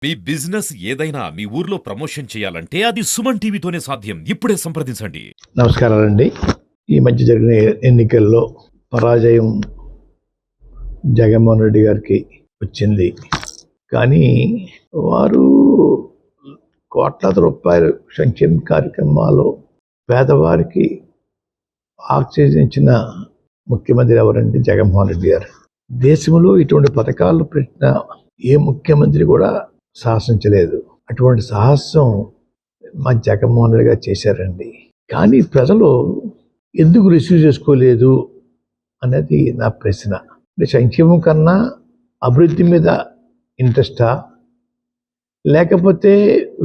మీ business ఏదైనా మీ ఊర్లో promotion చేయాలంటే అది సుమన్ టీవీతోనే సాధ్యం. ఇప్పుడే సంప్రదించండి. నమస్కారాలండి. ఈ మధ్య జరిగిన ఎన్నికల్లో పరాజయం జగన్మోహన్ రెడ్డి గారికి వచ్చింది. కానీ వారు కోట్లాది రూపాయలు సంక్షేమ కార్యక్రమాలు పేదవారికి ఆక్సిజన్ ముఖ్యమంత్రి ఎవరంటే జగన్మోహన్ రెడ్డి గారు. దేశంలో ఇటువంటి పథకాలు పెట్టిన ఏ ముఖ్యమంత్రి కూడా సాహసించలేదు. అటువంటి సాహసం మా జగన్మోహన్ రెడ్డి గారు చేశారండి. కానీ ప్రజలు ఎందుకు రిసీవ్ చేసుకోలేదు అనేది నా ప్రశ్న. సంక్షేమం కన్నా అభివృద్ధి మీద ఇంట్రెస్టా, లేకపోతే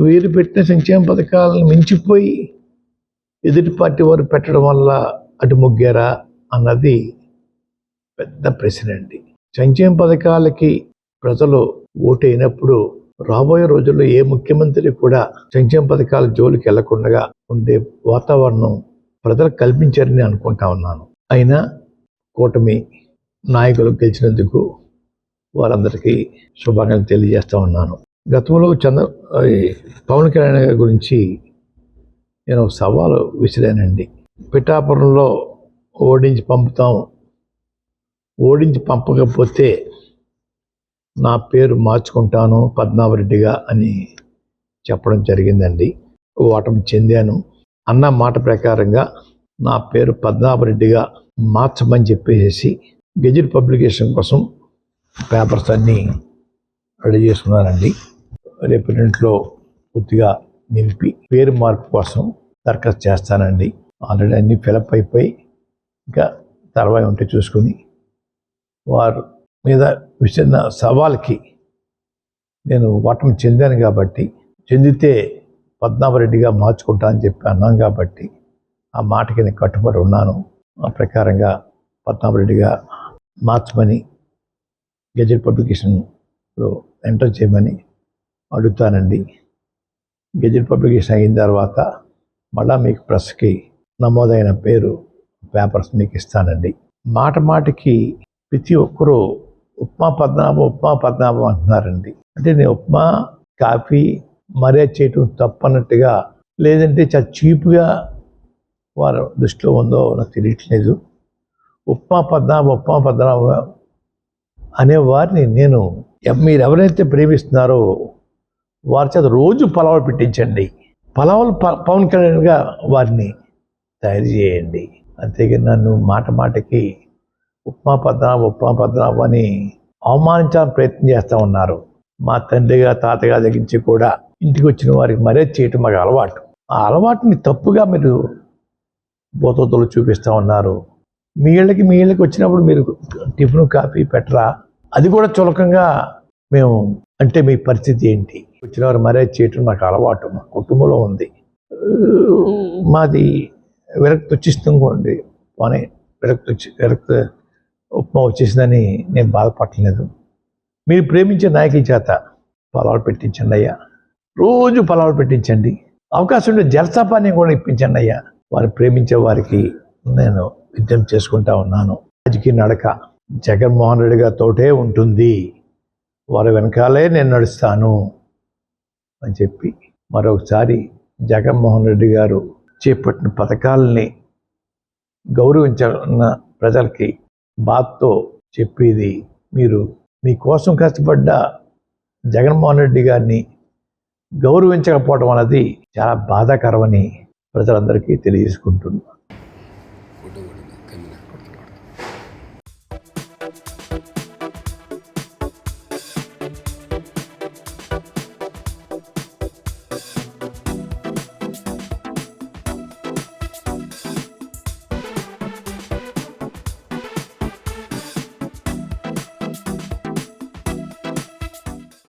వీరు పెట్టిన సంక్షేమ పథకాలను మించిపోయి ఎదుటి పార్టీ వారు పెట్టడం వల్ల అటు మొగ్గారా అన్నది పెద్ద ప్రశ్న అండి. సంక్షేమ పథకాలకి ప్రజలు ఓటైనప్పుడు రాబోయే రోజుల్లో ఏ ముఖ్యమంత్రి కూడా సంక్షేమ పథకాల జోలికి వెళ్లకుండా ఉండే వాతావరణం ప్రజలు కల్పించారని అనుకుంటా ఉన్నాను. అయినా కూటమి నాయకులు గెలిచినందుకు వారందరికీ శుభాకాంక్షలు తెలియజేస్తా ఉన్నాను. గతంలో పవన్ కళ్యాణ్ గారి గురించి నేను సవాలు విసిరానండి. పిఠాపురంలో ఓడించి పంపకపోతే నా పేరు మార్చుకుంటాను పద్మనాభరెడ్డిగా అని చెప్పడం జరిగిందండి. ఓటమి చెందాను. అన్న మాట ప్రకారంగా నా పేరు పద్మనాభరెడ్డిగా మార్చమని చెప్పేసి గెజిట్ పబ్లికేషన్ కోసం పేపర్స్ అన్నీ రెడీ చేసుకున్నానండి. రేపు ఇంట్లో పూర్తిగా నింపి పేరు మార్పు కోసం దరఖాస్తు చేస్తానండి. ఆల్రెడీ అన్నీ ఫిలప్ అయిపోయి ఇంకా తర్వాత ఉంటే చూసుకుని వారు మీద విసిరిన సవాల్కి నేను ఓటమి చెందాను కాబట్టి, చెందితే పద్మనాభరెడ్డిగా మార్చుకుంటా అని చెప్పి అన్నాను కాబట్టి ఆ మాటకి నేను కట్టుబడి ఉన్నాను. ఆ ప్రకారంగా పద్మనాభరెడ్డిగా మార్చమని గెజెట్ పబ్లికేషన్లో ఎంటర్ చేయమని అడుగుతానండి. గెజెట్ పబ్లికేషన్ అయిన తర్వాత మళ్ళా మీకు ప్రెస్కి నమోదైన పేపర్స్ మీకు ఇస్తానండి. మాటికి ప్రతి ఒక్కరూ ఉప్మా పద్మనాభం అంటున్నారండి. అంటే నేను ఉప్మా కాఫీ మర్యాద చేయటం తప్పన్నట్టుగా, లేదంటే చాలా చీప్గా వారు దృష్టిలో ఉందో నాకు తెలియట్లేదు. ఉప్మా పద్మనాభం అనే వారిని నేను మీరు ఎవరైతే ప్రేమిస్తున్నారో వారి చేత రోజు పలావులు పెట్టించండి. పలావులు పవన్ కళ్యాణ్గా వారిని తయారు చేయండి. అంతేగాని నన్ను మాటికి ఉప్మా పద్మనాభం అని అవమానించాలని ప్రయత్నం చేస్తూ ఉన్నారు. మా తండ్రిగా తాతగా దగ్గరించి కూడా ఇంటికి వచ్చిన వారికి మర్యాద చేయటం మాకు అలవాటు. ఆ అలవాటుని తప్పుగా మీరు బోతలు చూపిస్తూ ఉన్నారు. మీ ఇళ్ళకి వచ్చినప్పుడు మీరు టిఫిన్ కాఫీ పెట్టరా? అది కూడా చులకంగా మేము అంటే మీ పరిస్థితి ఏంటి? వచ్చిన వారు మర్యాద చేయటం మాకు అలవాటు, మా కుటుంబంలో ఉంది. మాది విరక్తి వచ్చిస్తుంది పోనీ విరక్తి ఉప్మా వచ్చేసిందని నేను బాధపడలేదు. మీరు ప్రేమించే నాయకుల చేత పలావులు పెట్టించండి అయ్యా. రోజు పలావులు పెట్టించండి. అవకాశం ఉంటే జలసాపాన్ని కూడా ఇప్పించండి అయ్యా. వారు ప్రేమించే వారికి నేను విజ్ఞప్తి చేసుకుంటా ఉన్నాను. రాజకీయ నడక జగన్మోహన్ రెడ్డి గారితోటే ఉంటుంది. వారి వెనకాలే నేను నడుస్తాను అని చెప్పి మరొకసారి జగన్మోహన్ రెడ్డి గారు చేపట్టిన పథకాలని గౌరవించిన ప్రజలకి బాధతో చెప్పేది, మీరు మీకోసం కష్టపడ్డ జగన్మోహన్ రెడ్డి గారిని గౌరవించకపోవడం అనేది చాలా బాధాకరమని ప్రజలందరికీ తెలియజేసుకుంటున్నాను.